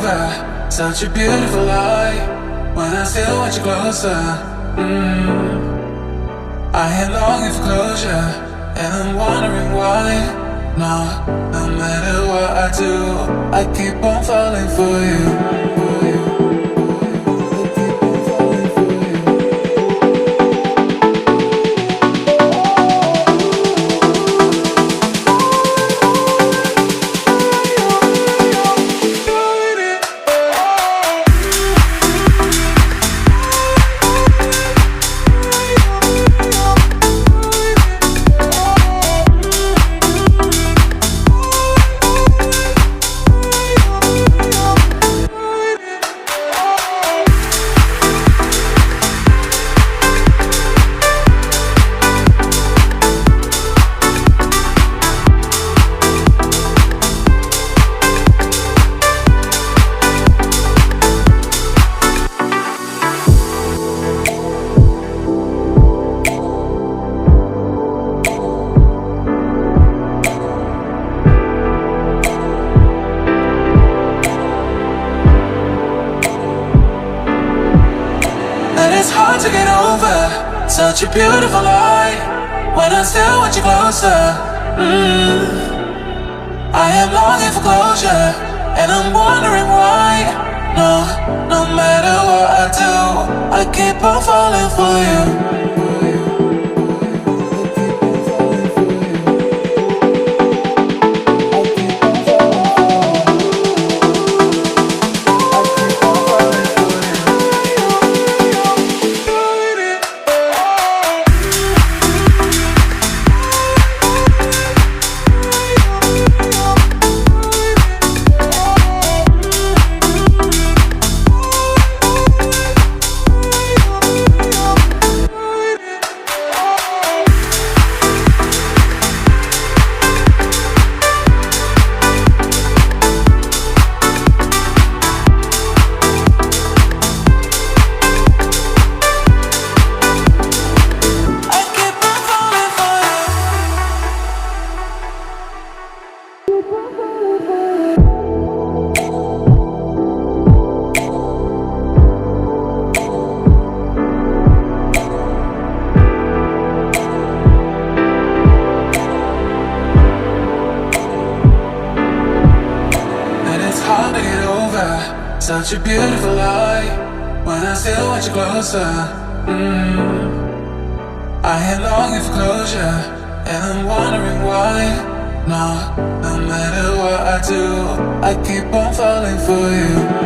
over, such a beautiful light. When I still want you closer, I am longing for closure, and I'm wondering why. No matter what I do, I keep on falling for you. It's hard to get over, such a beautiful light. When I still want you closer, I am longing for closure, and I'm wondering why. No matter what I do, I keep on falling for you. Such a beautiful light. When I still want you closer, I am longing for closure, and I'm wondering why. No matter what I do, I keep on falling for you.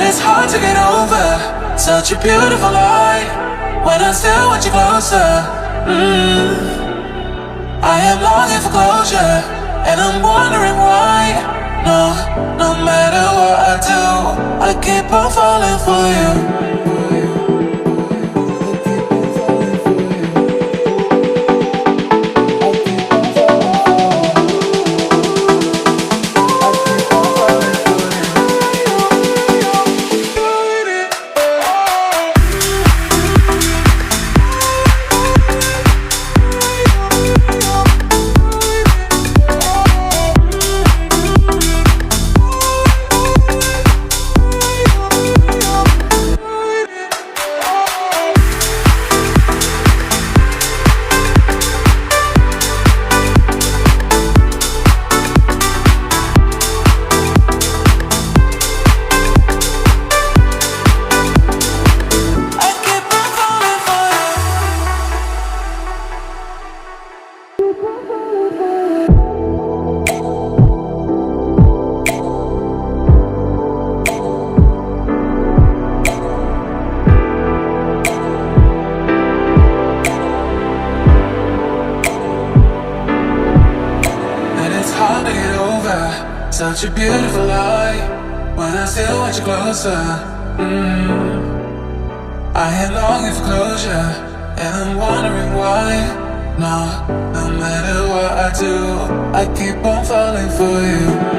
It's hard to get over, such a beautiful light. When I still want you closer, I am longing for closure, and I'm wondering why. No matter what I do, I keep on falling for you. over. Such a beautiful light when I still want you closer. I am longing for closure, and I'm wondering why. No matter what I do, I keep on falling for you.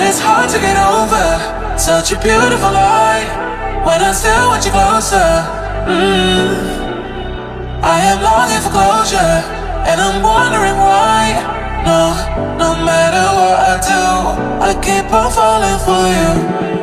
It's hard to get over such a beautiful light when I still want you closer. I am longing for closure, and I'm wondering why. No matter what I do, I keep on falling for you.